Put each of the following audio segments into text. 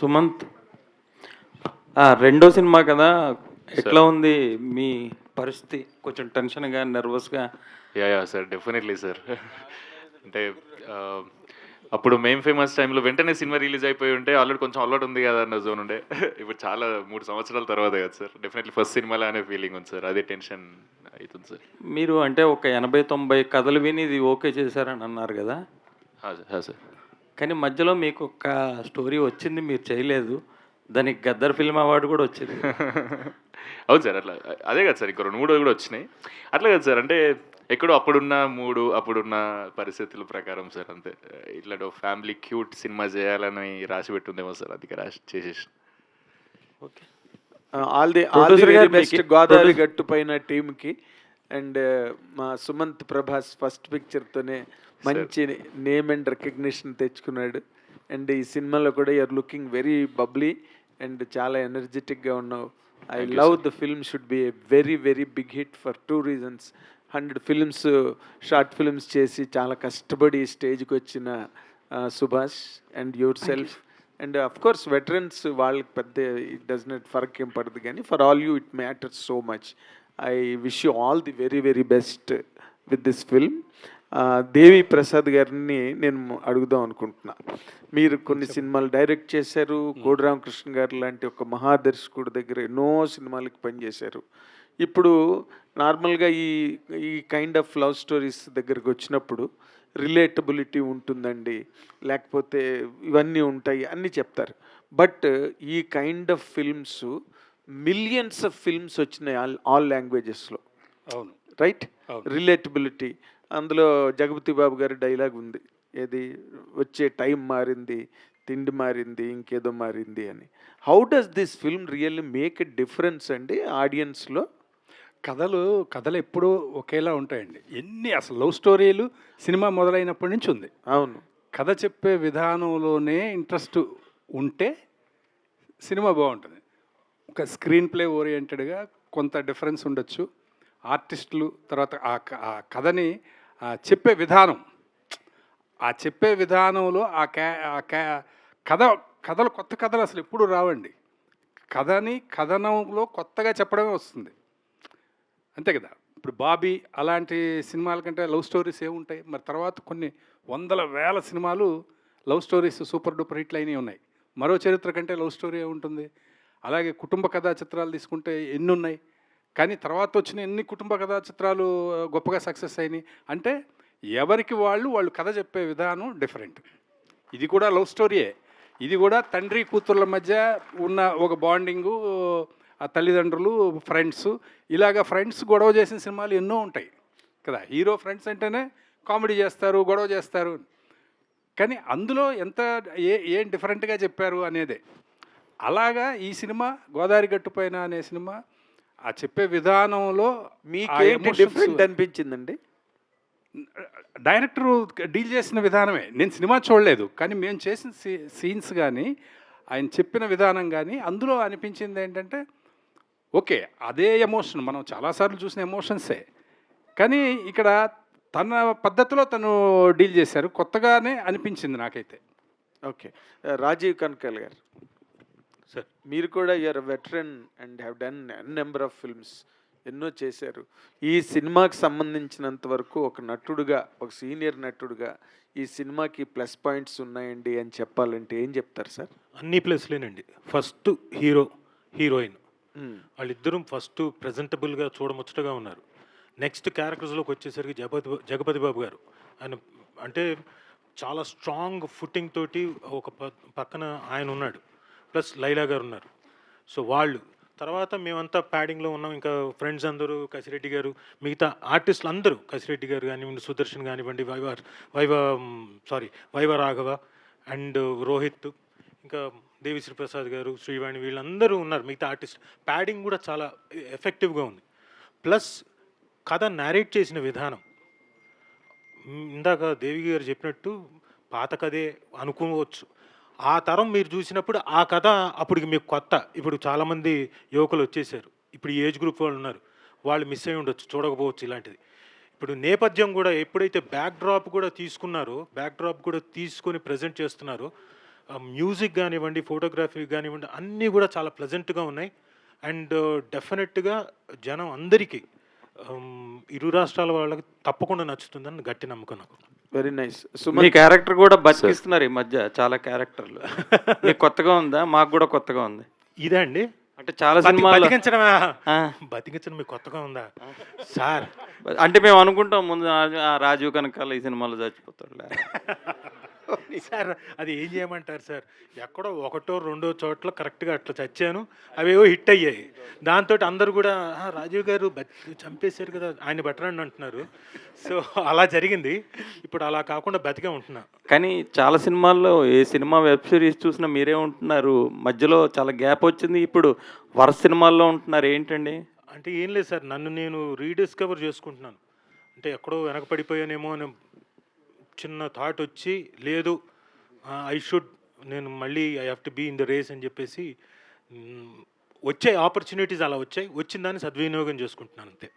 సుమంత్, రెండో సినిమా కదా, ఎట్లా ఉంది మీ పరిస్థితి? కొంచెం టెన్షన్గా, నర్వస్గా? Yeah sir, definitely sir. అంటే అప్పుడు మేం ఫేమస్ టైంలో వెంటనే సినిమా రిలీజ్ అయిపోయి ఉంటే ఆల్రెడీ కొంచెం అలవాటు ఉంది కదా అన్న జోన్ ఉండే. ఇప్పుడు చాలా 3 సంవత్సరాల తర్వాత కదా సార్, డెఫినెట్లీ ఫస్ట్ సినిమాలో అనే ఫీలింగ్ ఉంది సార్. అదే టెన్షన్ అవుతుంది సార్. మీరు అంటే ఒక 80-90 కథలు విని ఇది ఓకే చేశారని అన్నారు కదా, సార్. కానీ మధ్యలో మీకు ఒక స్టోరీ వచ్చింది, మీరు చేయలేదు. దానికి గద్దర్ ఫిల్మ్ అవార్డు కూడా వచ్చింది. అవును సార్, అట్లా అదే కదా సార్, ఇంకో 2-3 కూడా వచ్చినాయి. అట్లా కదా సార్, అంటే ఎక్కడో అప్పుడున్న మూడు, అప్పుడున్న పరిస్థితుల ప్రకారం సార్, అంతే. ఇట్లా ఫ్యామిలీ క్యూట్ సినిమా చేయాలని రాసి పెట్టుందేమో సార్, అది రాసి చేసేసి. Okay, all the best Godavari గట్టు పైన టీమ్కి. అండ్ మా సుమంత్ ప్రభాస్ ఫస్ట్ పిక్చర్తోనే మంచి నేమ్ అండ్ రికగ్నిషన్ తెచ్చుకున్నాడు. అండ్ ఈ సినిమాలో కూడా you're looking very bubbly and చాలా ఎనర్జెటిక్గా ఉన్నావు. I love the film should be a very very big hit for 2 reasons. 100 films, short films చేసి చాలా కష్టపడి స్టేజ్కి వచ్చిన Subhash and yourself. And of course veterans వాళ్ళకి పెద్ద ఇట్ డస్ నాట్ ఫరక్ ఏం పడదు, కానీ for all you it matters so much. I wish you all the very very best with this film. Devi Prasad గారిని నేను అడుగుదాం అనుకుంటున్నా. మీరు కొన్ని సినిమాలు డైరెక్ట్ చేశారు, కోడి రామకృష్ణ గారు లాంటి ఒక మహాదర్శకుడి దగ్గర ఎన్నో సినిమాలకి పనిచేశారు. ఇప్పుడు నార్మల్గా ఈ ఈ కైండ్ ఆఫ్ లవ్ స్టోరీస్ దగ్గరికి వచ్చినప్పుడు రిలేటబిలిటీ ఉంటుందండి, లేకపోతే ఇవన్నీ ఉంటాయి అన్నీ చెప్తారు. బట్ ఈ kind of films millions of films వచ్చినాయి ఆల్ లాంగ్వేజెస్లో. అవును, రైట్. రిలేటబిలిటీ అందులో జగపతి బాబు గారి డైలాగ్ ఉంది, ఏది వచ్చే టైం మారింది, తిండి మారింది, ఇంకేదో మారింది అని. How does this film really make a difference అండి ఆడియన్స్లో? కథలు ఎప్పుడూ ఒకేలా ఉంటాయండి. అసలు లవ్ స్టోరీలు సినిమా మొదలైనప్పటి నుంచి ఉంది. అవును. కథ చెప్పే విధానంలోనే ఇంట్రెస్ట్ ఉంటే సినిమా బాగుంటుంది. ఒక స్క్రీన్ ప్లే ఓరియంటెడ్గా కొంత డిఫరెన్స్ ఉండొచ్చు. ఆర్టిస్టులు, తర్వాత ఆ కథని చెప్పే విధానం, చెప్పే విధానంలో కథలు కొత్త కథలు అసలు ఎప్పుడు రావండి. కథనంలో కొత్తగా చెప్పడమే వస్తుంది, అంతే కదా. ఇప్పుడు బాబీ అలాంటి సినిమాల కంటే లవ్ స్టోరీస్ ఏముంటాయి మరి? తర్వాత కొన్ని వందల వేల సినిమాలు లవ్ స్టోరీస్ సూపర్ డూపర్ హిట్లు అయినవి ఉన్నాయి. మరో చరిత్ర కంటే లవ్ స్టోరీ ఏముంటుంది? అలాగే కుటుంబ కథా చిత్రాలు తీసుకుంటే ఎన్ని ఉన్నాయి, కానీ తర్వాత వచ్చిన ఎన్ని కుటుంబ కథా చిత్రాలు గొప్పగా సక్సెస్ అయినాయి అంటే ఎవరికి వాళ్ళు కథ చెప్పే విధానం డిఫరెంట్. ఇది కూడా లవ్ స్టోరీయే. ఇది కూడా తండ్రి కూతుర్ల మధ్య ఉన్న ఒక బాండింగు, ఆ తల్లిదండ్రులు, ఫ్రెండ్స్, ఇలాగ ఫ్రెండ్స్ గొడవ చేసిన సినిమాలు ఎన్నో ఉంటాయి కదా. హీరో ఫ్రెండ్స్ అంటేనే కామెడీ చేస్తారు, గొడవ చేస్తారు, కానీ అందులో ఏం డిఫరెంట్గా చెప్పారు అనేదే. అలాగా ఈ సినిమా గోదావరి గట్టుపైన అనే సినిమా ఆ చెప్పే విధానంలో మీకు డిఫరెంట్ అనిపించిందండి? డైరెక్టరు డీల్ చేసిన విధానమే. నేను సినిమా చూడలేదు, కానీ మేము చేసిన సీన్స్ కానీ ఆయన చెప్పిన విధానం కానీ అందులో అనిపించింది ఏంటంటే ఓకే, అదే ఎమోషన్ మనం చాలాసార్లు చూసిన ఎమోషన్సే, కానీ ఇక్కడ తన పద్ధతిలో తను డీల్ చేశారు. కొత్తగానే అనిపించింది నాకైతే. ఓకే, రాజీవ్ కనకాల్ గారు సార్, మీరు కూడా you're veteran and have done number of films, ఎన్నో చేశారు. ఈ సినిమాకి సంబంధించినంత వరకు ఒక నటుడుగా, ఒక సీనియర్ నటుడుగా ఈ సినిమాకి ప్లస్ పాయింట్స్ ఉన్నాయండి అని చెప్పాలంటే ఏం చెప్తారు సార్? అన్ని ప్లస్లేనండి. ఫస్ట్ హీరోయిన్ వాళ్ళిద్దరూ ఫస్ట్ ప్రజెంటబుల్గా చూడముచ్చటగా ఉన్నారు. నెక్స్ట్ క్యారెక్టర్స్లోకి వచ్చేసరికి జగపతి బాబు గారు, ఆయన అంటే చాలా స్ట్రాంగ్ ఫుట్టింగ్ తోటి ఒక పక్కన ఆయన ఉన్నాడు, ప్లస్ లైలా గారు ఉన్నారు. సో వాళ్ళు తర్వాత మేమంతా ప్యాడింగ్లో ఉన్నాం, ఇంకా ఫ్రెండ్స్ అందరూ, కసిరెడ్డి గారు, మిగతా ఆర్టిస్టులు అందరూ, కసిరెడ్డి గారు కానివ్వండి, సుదర్శన్ కానివ్వండి, వైవ రాఘవ అండ్ రోహిత్, ఇంకా దేవిశ్రీ ప్రసాద్ గారు, శ్రీవాణి, వీళ్ళందరూ ఉన్నారు. మిగతా ఆర్టిస్ట్ ప్యాడింగ్ కూడా చాలా ఎఫెక్టివ్గా ఉంది. ప్లస్ కథ నేరేట్ చేసిన విధానం, ఇందాక దేవి గారు చెప్పినట్టు పాత కథే అనుకోవచ్చు. ఆ తరం మీరు చూసినప్పుడు ఆ కథ అప్పటికి మీకు కొత్త. ఇప్పుడు చాలామంది యువకులు వచ్చేసారు, ఇప్పుడు ఏజ్ గ్రూప్ వాళ్ళు ఉన్నారు, వాళ్ళు మిస్ అయి ఉండొచ్చు, చూడకపోవచ్చు ఇలాంటిది. ఇప్పుడు నేపథ్యం కూడా ఎప్పుడైతే బ్యాక్ డ్రాప్ కూడా తీసుకున్నారో, బ్యాక్ డ్రాప్ కూడా తీసుకొని ప్రజెంట్ చేస్తున్నారో, మ్యూజిక్ కానివ్వండి, ఫోటోగ్రఫీ కానివ్వండి, అన్నీ కూడా చాలా ప్లెజెంట్గా ఉన్నాయి. అండ్ డెఫినెట్గా జనం అందరికీ ఇరు రాష్ట్రాల వాళ్ళకి తప్పకుండా నచ్చుతుందని గట్టి నమ్మకం నాకు. Very nice. మీ సుమన్ క్యారెక్టర్ కూడా బతికిస్తున్నారు ఈ మధ్య చాలా క్యారెక్టర్లు. మీకు కొత్తగా ఉందా? మాకు కూడా కొత్తగా ఉంది. ఇదే అండి అంటే చాలా సినిమాలు బతికించడమా? ఆ. బతికించడం మీకు కొత్తగా ఉందా సార్? అంటే మేము అనుకుంటాం ముందు ఆ రాజీవ్ కనకాల ఈ సినిమాలో చచ్చిపోతాడు. సార్ అది ఏం చేయమంటారు సార్? ఎక్కడో ఒకటో రెండో చోట్ల కరెక్ట్గా అట్లా చచ్చాను, అవేవో హిట్ అయ్యాయి. దాంతో అందరూ కూడా రాజీవ్ గారు చంపేశారు కదా, ఆయన బెటరండి అంటున్నారు. సో అలా జరిగింది. ఇప్పుడు అలా కాకుండా బతికే ఉంటున్నా. కానీ చాలా సినిమాల్లో ఏ సినిమా వెబ్ సిరీస్ చూసినా మీరే ఉంటున్నారు. మధ్యలో చాలా గ్యాప్ వచ్చింది. ఇప్పుడు వరుస సినిమాల్లో ఉంటున్నారు ఏంటండి? అంటే ఏం లేదు సార్, నన్ను నేను రీడిస్కవర్ చేసుకుంటున్నాను. అంటే ఎక్కడో వెనకపడిపోయానేమో అని చిన్న థాట్ వచ్చి, లేదు నేను మళ్ళీ I have to be in the race అని చెప్పేసి వచ్చాయి ఆపర్చునిటీస్, అలా వచ్చాయి. వచ్చిన దాన్ని సద్వినియోగం చేసుకుంటున్నాను అంతే.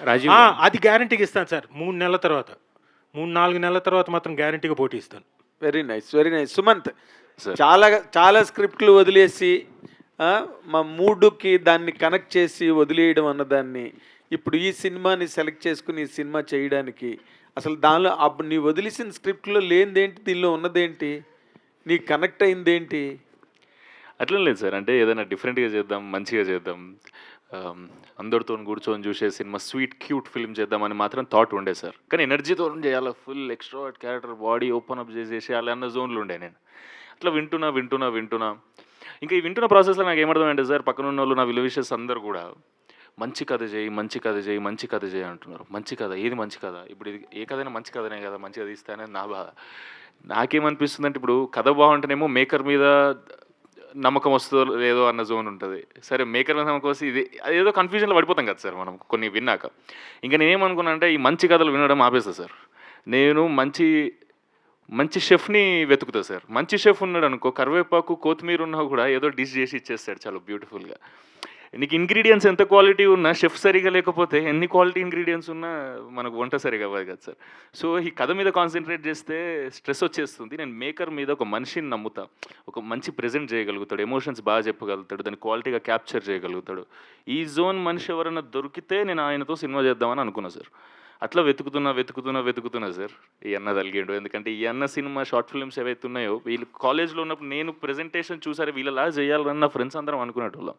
రాజీవ్ అది గ్యారంటీగా ఇస్తాను సార్. 3-4 నెలల తర్వాత మాత్రం గ్యారంటీగా పోటీ ఇస్తాను. Very nice, very nice. Sumanth, Sir. చాలా స్క్రిప్ట్లు వదిలేసి మా మూడుకి దాన్ని కనెక్ట్ చేసి వదిలేయడం అన్నదాన్ని ఇప్పుడు ఈ సినిమాని సెలెక్ట్ చేసుకుని ఈ సినిమా చేయడానికి అసలు దానిలో అప్పుడు నీ వదిలేసిన స్క్రిప్ట్లో లేనిదేంటి, దీనిలో ఉన్నదేంటి, నీ కనెక్ట్ అయిందేంటి? అట్లా లేదు సార్, అంటే ఏదైనా డిఫరెంట్గా చేద్దాం, మంచిగా చేద్దాం, అందరితో కూర్చొని చూసే సినిమా, స్వీట్ క్యూట్ ఫిల్మ్ చేద్దామని మాత్రం థాట్ ఉండే సార్. కానీ ఎనర్జీతో చేయాలి, full extrovert character, body open up చేసేయాలి అన్న జోన్లో ఉండే నేను. అట్లా వింటున్నా ఇంకా ఈ వింటున్న ప్రాసెస్లో నాకు ఏమర్థమంటే సార్, పక్కన ఉన్న వాళ్ళు నా విలువిషెస్ అందరు కూడా మంచి కథ చేయి అంటున్నారు. మంచి కథ ఏది మంచి కథ? ఇప్పుడు ఇది ఏ కథైనా మంచి కథనే కదా, మంచిగా తీస్తానే నా బాధ. నాకేమనిపిస్తుంది అంటే, ఇప్పుడు కథ బాగుంటేనేమో మేకర్ మీద నమ్మకం వస్తుందో లేదో అన్న జోన్ ఉంటుంది. సరే మేకర్ మీద నమ్మకం వస్తే ఇది అదేదో కన్ఫ్యూజన్లో పడిపోతాం కదా సార్ మనం కొన్ని విన్నాక. ఇంకా నేనేమనుకున్నా అంటే, ఈ మంచి కథలు వినడం ఆపేస్తా సార్. నేను మంచి షెఫ్ని వెతుకుతా సార్. మంచి షెఫ్ ఉన్నాడు అనుకో, కరివేపాకు కొత్తిమీర ఉన్నా కూడా ఏదో డిష్ చేసి ఇచ్చేస్తాడు చాలా బ్యూటిఫుల్గా. నీకు ఇంగ్రీడియంట్స్ ఎంత క్వాలిటీ ఉన్నా, షెఫ్ సరిగా లేకపోతే ఎన్ని క్వాలిటీ ఇంగ్రీడియంట్స్ ఉన్నా మనకు వంట సరిగా అవ్వదు కదా సార్. సో ఈ కథ మీద కాన్సన్ట్రేట్ చేస్తే స్ట్రెస్ వచ్చేస్తుంది. నేను మేకర్ మీద ఒక మనిషిని నమ్ముతా. ఒక మంచి ప్రెజెంట్ చేయగలుగుతాడు, ఎమోషన్స్ బాగా చెప్పగలుగుతాడు, దాన్ని క్వాలిటీగా క్యాప్చర్ చేయగలుగుతాడు. ఈ జోన్ మనిషి ఎవరైనా దొరికితే నేను ఆయనతో సినిమా చేద్దామని అనుకున్నా సార్. అట్లా వెతుకుతున్నా సార్ ఈ అన్న తలిగిండు. ఎందుకంటే ఈ అన్న సినిమా షార్ట్ ఫిల్మ్స్ ఏవైతే ఉన్నాయో, వీళ్ళు కాలేజ్లో ఉన్నప్పుడు నేను ప్రెజెంటేషన్ చూసారు, వీళ్ళలా చేయాలన్న ఫ్రెండ్స్ అందరం అనుకునేటోళ్ళం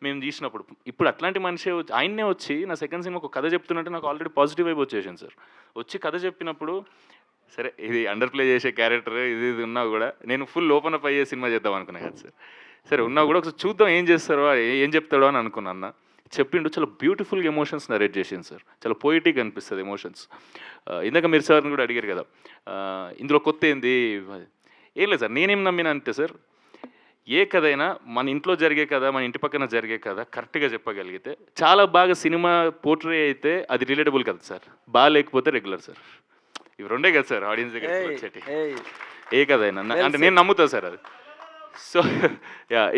మేము తీసినప్పుడు. ఇప్పుడు అట్లాంటి మనిషే వచ్చి ఆయన్నే వచ్చి నా సెకండ్ సినిమా ఒక కథ చెప్తున్నట్టు నాకు ఆల్రెడీ పాజిటివ్ వైపు వచ్చేసింది సార్. వచ్చి కథ చెప్పినప్పుడు సరే ఇది అండర్ ప్లే చేసే క్యారెక్టర్ ఇది ఉన్నా కూడా నేను ఫుల్ ఓపెన్ అప్ అయ్యే సినిమా చేద్దాం అనుకున్నాను కదా సార్. సరే ఉన్నా కూడా ఒకసారి చూద్దాం ఏం చేస్తారో, ఏం చెప్తాడో అని అనుకున్నా. అన్న చెప్పిండు, చాలా బ్యూటిఫుల్గా ఎమోషన్స్ నరేట్ చేసింది సార్. చాలా పోయిటిక్ అనిపిస్తుంది ఎమోషన్స్. ఇందాక మీరు సార్ని కూడా అడిగారు కదా ఇందులో కొత్త ఏంది. ఏం లేదు సార్, నేనేం నమ్మినా అంతే సార్, ఏ కథ అయినా మన ఇంట్లో జరిగే కథ, మన ఇంటి పక్కన జరిగే కథ కరెక్ట్గా చెప్పగలిగితే చాలా బాగా సినిమా పోర్ట్రే అయితే అది రిలేటబుల్ కదా సార్. బాగా లేకపోతే రెగ్యులర్ సార్. ఇవి రెండే కదా సార్ ఆడియన్స్ దగ్గర వచ్చేటి. ఏ కథ అయినా అంటే నేను నమ్ముతా సార్ అది. సో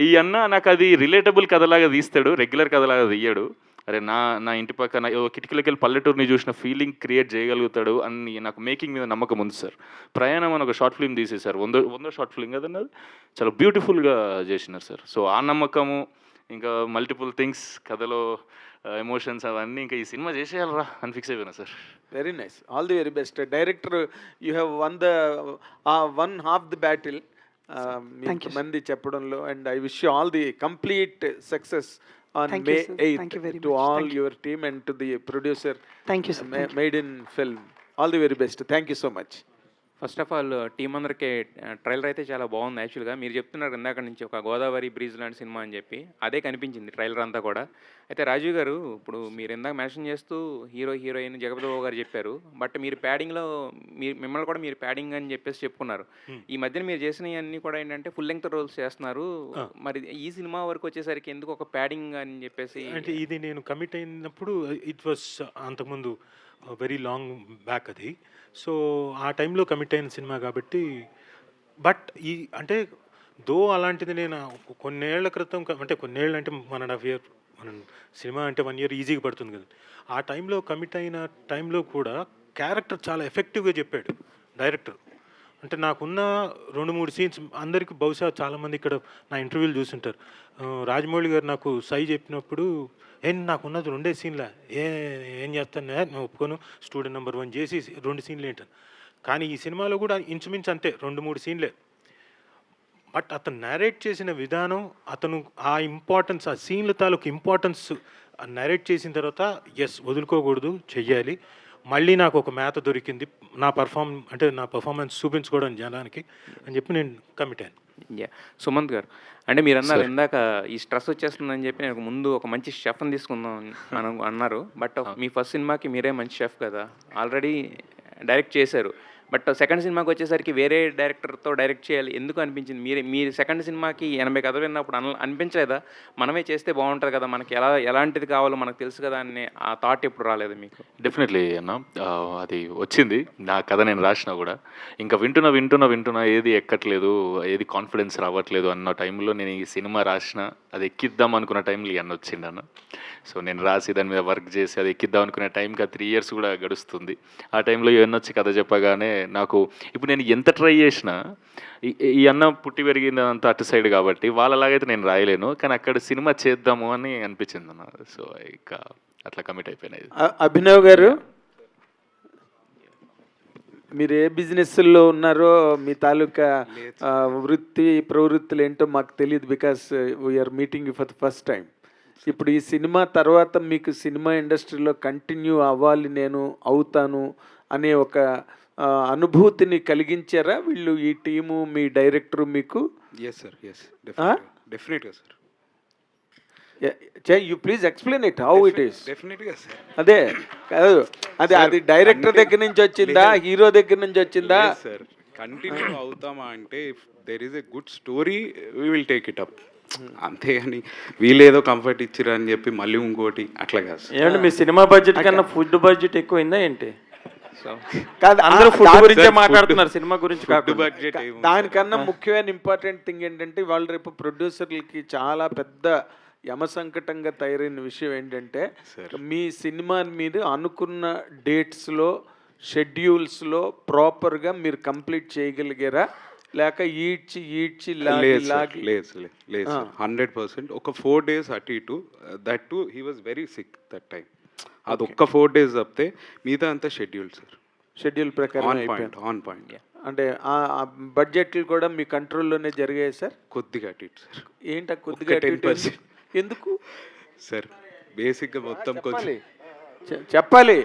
ఈ అన్న నాకు అది రిలేటబుల్ కథలాగా తీస్తాడు, రెగ్యులర్ కథలాగా తీయడు. అరే నా ఇంటి పక్కన కిటికీలకి వెళ్ళి పల్లెటూరుని చూసిన ఫీలింగ్ క్రియేట్ చేయగలుగుతాడు అని నాకు మేకింగ్ మీద నమ్మకం ఉంది సార్. ప్రయాణం అని ఒక షార్ట్ ఫిల్మ్ తీసేశారు, 100 షార్ట్ ఫిల్మ్ కదండి, అది చాలా బ్యూటిఫుల్గా చేసినారు సార్. సో ఆ నమ్మకము, ఇంకా మల్టిపుల్ థింగ్స్ కథలో ఎమోషన్స్ అవన్నీ ఇంకా ఈ సినిమా చేసేయాలరా అని ఫిక్స్ అయిపోయినా sir. Very nice, all the very best. Director, you have one half the battle మంది చెప్పడంలో. And I wish you all the complete success on Thank May you, sir. 8th Thank you very to much. all Thank you. your team and to the producer. Thank you, sir. Thank you. Made in Film. All the very best. Thank you so much. First of all team అందరికీ trailer అయితే చాలా బాగుంది. యాక్చువల్గా మీరు చెప్తున్నారు ఇందాక నుంచి ఒక గోదావరి బ్రిడ్జ్ లాంటి సినిమా అని చెప్పి, అదే కనిపించింది ట్రైలర్ అంతా కూడా. అయితే రాజీవ్ గారు, ఇప్పుడు మీరు ఇందాక మెన్షన్ చేస్తూ హీరోయిన్ జగపతి బాబు గారు చెప్పారు, బట్ మీరు ప్యాడింగ్లో మిమ్మల్ని కూడా మీరు ప్యాడింగ్ అని చెప్పేసి చెప్పుకున్నారు. ఈ మధ్యన మీరు చేసినవన్నీ కూడా ఏంటంటే ఫుల్ లెంగ్త్ రోల్స్ చేస్తున్నారు. మరి ఈ సినిమా వరకు వచ్చేసరికి ఎందుకు ఒక ప్యాడింగ్ అని చెప్పేసి? అంటే ఇది నేను కమిట్ అయినప్పుడు ఇట్ వాస్ అంతకుముందు వెరీ లాంగ్ బ్యాక్ అది. సో ఆ టైంలో కమిట్ అయిన సినిమా కాబట్టి. బట్ ఈ అంటే అలాంటిది నేను కొన్నేళ్ల క్రితం, అంటే కొన్నేళ్ళు అంటే 1.5 year, మనం సినిమా అంటే 1 year ఈజీగా పడుతుంది కదా. ఆ టైంలో కమిట్ అయిన టైంలో కూడా క్యారెక్టర్ చాలా ఎఫెక్టివ్గా చెప్పాడు డైరెక్టర్. అంటే నాకున్న 2-3 సీన్స్ అందరికీ బహుశా చాలామంది ఇక్కడ నా ఇంటర్వ్యూలు చూసుంటారు. రాజమౌళి గారు నాకు సై చెప్పినప్పుడు, నాకున్నది 2 సీన్లా, ఏం చేస్తాను నేను ఒప్పుకోను, స్టూడెంట్ నెంబర్ 1 చేసి 2 సీన్లు ఏంటాను. కానీ ఈ సినిమాలో కూడా ఇంచుమించు అంతే, 2-3 సీన్లే. బట్ అతను నేరేట్ చేసిన విధానం, అతను ఆ ఇంపార్టెన్స్, ఆ సీన్ల తాలూకు ఇంపార్టెన్స్ నేరేట్ చేసిన తర్వాత ఎస్ వదులుకోకూడదు, చెయ్యాలి. మళ్ళీ నాకు ఒక మేత దొరికింది నా పర్ఫార్మెన్స్ చూపించుకోవడం జనానికి అని చెప్పి నేను కమిట్ అయ్యాను. యా సుమంత్ గారు, అంటే మీరు అన్నారు ఇందాక ఈ స్ట్రెస్ వచ్చేస్తుందని చెప్పి నేను ముందు ఒక మంచి షెఫ్ని తీసుకుందాం అని అన్నారు. బట్ మీ ఫస్ట్ సినిమాకి మీరే మంచి షెఫ్ కదా, ఆల్రెడీ డైరెక్ట్ చేశారు. బట్ సెకండ్ సినిమాకి వచ్చేసరికి వేరే డైరెక్టర్తో డైరెక్ట్ చేయాలి ఎందుకు అనిపించింది? మీరు సెకండ్ సినిమాకి 80 కథలు విన్నప్పుడు అనిపించలేదా మనమే చేస్తే బాగుంటుంది కదా, మనకి ఎలాంటిది కావాలో మనకు తెలుసు కదా అని ఆ థాట్ ఎప్పుడు రాలేదు మీకు? డెఫినెట్లీ అన్న, అది వచ్చింది. నా కథ నేను రాసినా కూడా ఇంకా వింటున్నా ఏది ఎక్కట్లేదు, ఏది కాన్ఫిడెన్స్ రావట్లేదు అన్న టైంలో నేను ఈ సినిమా రాసిన, అది ఎక్కిద్దాం అనుకున్న టైంలో అన్న వచ్చింది అన్న. సో నేను రాసి దాని మీద వర్క్ చేసి అది ఎక్కిద్దాం అనుకునే టైంకి 3 years కూడా గడుస్తుంది. ఆ టైంలో వచ్చి కథ చెప్పగానే నాకు ఇప్పుడు నేను ఎంత ట్రై చేసినా ఈ అన్న పుట్టి పెరిగింది అంతా అటు సైడ్ కాబట్టి వాళ్ళలాగైతే నేను రాయలేను, కానీ అక్కడ సినిమా చేద్దాము అని అనిపించింది అన్న. సో ఇక అట్లా కమిట్ అయిపోయినాయి. అభినవ్ గారు, మీరు ఏ బిజినెస్లో ఉన్నారో మీ తాలూకా వృత్తి ప్రవృత్తులు ఏంటో మాకు తెలియదు, because we're meeting for the first time. ఇప్పుడు ఈ సినిమా తర్వాత మీకు సినిమా ఇండస్ట్రీలో కంటిన్యూ అవ్వాలి, నేను అవుతాను అనే ఒక అనుభూతిని కలిగించారా వీళ్ళు, ఈ టీము, మీ డైరెక్టరు మీకు? ఎస్ సార్, ఎస్ డెఫినెట్గా sir. You please explain it how it is. డెఫినెట్గా సార్. అదే కాదు, అది డైరెక్టర్ దగ్గర నుంచి వచ్చిందా, హీరో దగ్గర నుంచి వచ్చిందా? సార్ కంటిన్యూ అవుతామా అంటే if there is a good story we will take it up, అంతేగాని వీళ్ళేదో కంఫర్ట్ ఇచ్చిర్రు అని చెప్పి మళ్ళీ ఇంకోటి అట్లా కాదు. ఏమంటే మీ సినిమా బడ్జెట్ కన్నా ఫుడ్ బడ్జెట్ ఎక్కువైందా ఏంటి? కాదు, అందరూ ఫుడ్ గురించే మాట్లాడుతున్నారు, సినిమా గురించి కాదు. బడ్జెట్ దానికన్నా ముఖ్యమైన ఇంపార్టెంట్ థింగ్ ఏంటంటే వాళ్ళు రేపు ప్రొడ్యూసర్లకి చాలా పెద్ద యమసంకటంగా తయారైన విషయం ఏంటంటే, మీ సినిమా మీరు అనుకున్న డేట్స్లో షెడ్యూల్స్లో ప్రాపర్గా మీరు కంప్లీట్ చేయగలిగారా, లేక ఈడ్చి లేదు 100%. ఒక 4 days అటు ఇటు, that to he was very sick that time. అది ఒక్క 4 days తప్పితే మిగతా అంతా షెడ్యూల్ సార్, షెడ్యూల్ ప్రకారం ఆన్ పాయింట్. అంటే ఆ బడ్జెట్లు కూడా మీ కంట్రోల్లోనే జరిగాయి సార్? కొద్దిగా అటు ఇటు సార్. ఏంటా కొద్దిగా 10%? ఎందుకు సార్ బేసిక్గా మొత్తం కొంచెం చెప్పాలి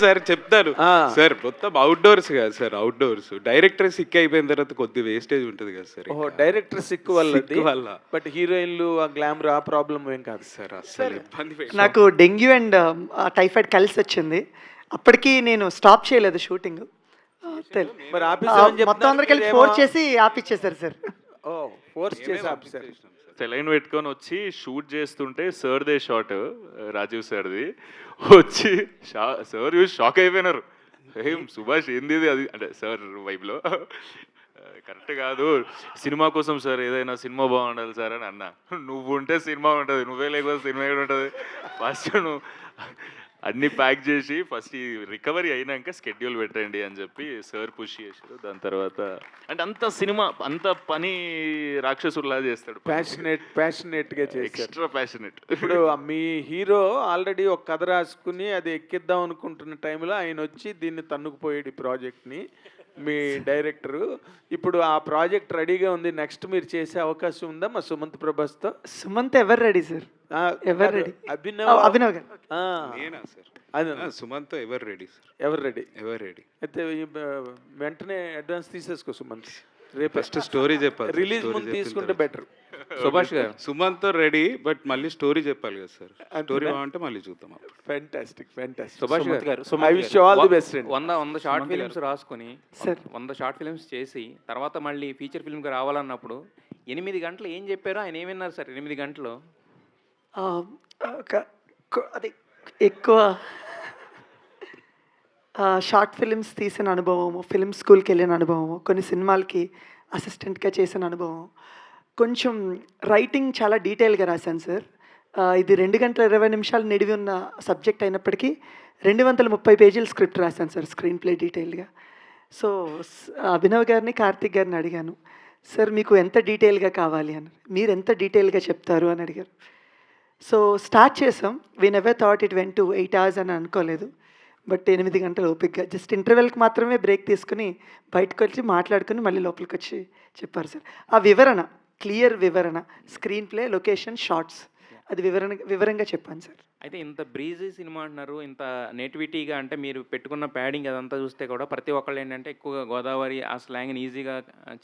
సార్, చెప్తాను సార్. మొత్తం అవుట్డోర్స్ కదా సార్, అవుట్డోర్స్. డైరెక్టర్ సిక్ అయిపోయిన తర్వాత కొద్ది వేస్టేజ్ ఉంటుంది కదా సార్. ఓహో, డైరెక్టర్ సిక్ వల్ల. బట్ హీరోయిన్లు ఆ గ్లామర్ ఆ ప్రాబ్లం ఏం కాదు సార్, అసలు ఇబ్బంది. నాకు డెంగ్యూ అండ్ టైఫాయిడ్ కలిసి వచ్చింది, అప్పటికి నేను స్టాప్ చేయలేదు షూటింగ్. మరి మొత్తం అందరికి వెళ్ళి ఫోర్స్ చేసి ఆపిచ్చేసారు సార్. ఫోర్స్ చేసి ఆపిస్తారు. సెలైన్ పెట్టుకొని వచ్చి షూట్ చేస్తుంటే సార్దే షాట్, రాజీవ్ సార్ది వచ్చి సార్ చూసి షాక్ అయిపోయినారు. ఏం సుభాష్ ఏంది అది అంటే సార్ వైబ్లో కరెక్ట్ కాదు, సినిమా కోసం సార్, ఏదైనా సినిమా బాగుండాలి సార్ అని అన్నా. నువ్వు ఉంటే సినిమా ఉంటుంది, నువ్వే లేకపోతే సినిమా ఏడు ఉంటుంది. ఫస్ట్ నువ్వు అన్నీ ప్యాక్ చేసి ఫస్ట్ ఈ రికవరీ అయినాక స్కెడ్యూల్ పెట్టండి అని చెప్పి సార్ పుష్ చేశారు. దాని తర్వాత అంటే అంత సినిమా అంత పని రాక్షసులా చేస్తాడు, ప్యాషనేట్గా చేస్తాడు, ఎక్స్ట్రా ప్యాషనేట్. ఇప్పుడు మీ హీరో ఆల్రెడీ ఒక కథ రాసుకుని అది ఎక్కిద్దాం అనుకుంటున్న టైంలో ఆయన వచ్చి దీన్ని తన్నుకుపోయాడు ఈ ప్రాజెక్ట్ని. మీ డైరెక్టరు ఇప్పుడు ఆ ప్రాజెక్ట్ రెడీగా ఉంది, నెక్స్ట్ మీరు చేసే అవకాశం ఉందా మా సుమంత్ ప్రభాస్తో? సుమంత్ ఎవరు రెడీ సార్? ఎవరు రెడీ? అభినవ్ గారు. నేనా సార్? అది సుమంత్ ఎవరు రెడీ సార్? ఎవరు రెడీ అయితే వెంటనే అడ్వాన్స్ తీసేసుకో సుమంత్. రేపు ఫస్ట్ స్టోరీ చెప్పాలి, రిలీజ్ ముందు తీసుకుంటే బెటర్. సుభాష్ గారు, సుమంత్ రెడీ, బట్ మళ్ళీ స్టోరీ చెప్పాలి కదా సార్. స్టోరీ బాగుంటే మళ్ళీ చూద్దాం. ఫ్యాంటాస్టిక్. సుభాష్ గారు, I wish you all the best. 100 short films రాసుకొని 100 షార్ట్ ఫిల్మ్స్ చేసి తర్వాత మళ్ళీ ఫీచర్ ఫిల్మ్కి రావాలన్నప్పుడు 8 గంటలు ఏం చెప్పారో ఆయన ఏమన్నారు సార్? 8 గంటలు అది ఎక్కువ షార్ట్ ఫిలిమ్స్ తీసిన అనుభవము, ఫిలిం స్కూల్కి వెళ్ళిన అనుభవము, కొన్ని సినిమాలకి అసిస్టెంట్గా చేసిన అనుభవం, కొంచెం రైటింగ్ చాలా డీటెయిల్గా రాశాను సార్. ఇది 2 గంటల 20 నిమిషాలు నిడివి ఉన్న సబ్జెక్ట్ అయినప్పటికీ 230 పేజీల స్క్రిప్ట్ రాశాను సార్, స్క్రీన్ ప్లే డీటెయిల్గా. సో అభినవ్ గారిని, కార్తిక్ గారిని అడిగాను. సార్ మీకు ఎంత డీటెయిల్‌గా కావాలి అని. మీరు ఎంత డీటెయిల్‌గా చెప్తారు అని అడిగారు. సో స్టార్ట్ చేసాం. We never thought it went to 8 hours అని అనుకోలేదు. బట్ 8 గంటలు ఓపికగా జస్ట్ ఇంటర్వెల్‌కి మాత్రమే బ్రేక్ తీసుకొని బయటకొచ్చి మాట్లాడుకొని మళ్ళీ లోపలికొచ్చి చెప్పారు సార్. ఆ వివరణ, క్లియర్ వివరణ, స్క్రీన్ ప్లే, లొకేషన్, షాట్స్ అది వివరంగా చెప్పాను సార్. అయితే ఇంత బ్రీజీ సినిమా అంటున్నారు, ఇంత నేటివిటీగా అంటే మీరు పెట్టుకున్న ప్యాడింగ్ అదంతా చూస్తే కూడా ప్రతి ఒక్కళ్ళు ఏంటంటే ఎక్కువగా గోదావరి ఆ స్లాంగ్ని ఈజీగా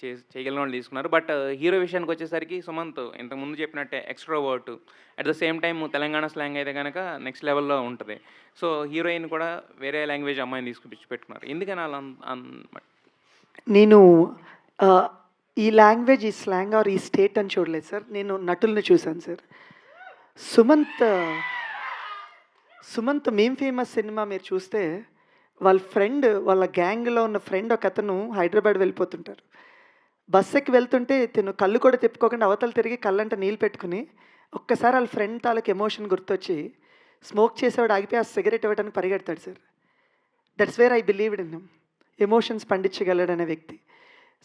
చేయగలిగిన వాళ్ళు తీసుకున్నారు. బట్ హీరో విషయానికి వచ్చేసరికి సుమంత్ ఇంతకుముందు చెప్పినట్టే extrovert, at the same time Telangana slang అయితే కనుక నెక్స్ట్ లెవెల్లో ఉంటుంది. సో హీరోయిన్ కూడా వేరే లాంగ్వేజ్ అమ్మాయిని తీసుకుపిచ్చి పెట్టుకున్నారు. ఎందుకని అలా నేను ఈ లాంగ్వేజ్, ఈ స్లాంగ్ ఆర్ ఈ స్టేట్ అని చూడలేదు సార్. నేను నటుల్ని చూశాను సార్. సుమంత్ మేం ఫేమస్ సినిమా మీరు చూస్తే వాళ్ళ ఫ్రెండ్, వాళ్ళ గ్యాంగ్లో ఉన్న ఫ్రెండ్ ఒక అతను హైదరాబాద్ వెళ్ళిపోతుంటారు. బస్ ఎక్కి వెళ్తుంటే తిను కళ్ళు కూడా తిప్పుకోకుండా అవతల తిరిగి కళ్ళంట నీళ్ళు పెట్టుకుని ఒక్కసారి వాళ్ళ ఫ్రెండ్ తాలూకు ఎమోషన్ గుర్తొచ్చి స్మోక్ చేసేవాడు ఆగిపోయి ఆ సిగరెట్ ఇవ్వడానికి పరిగెడతాడు sir. That's where I believed in him. Emotions పండించగలడు అనే వ్యక్తి.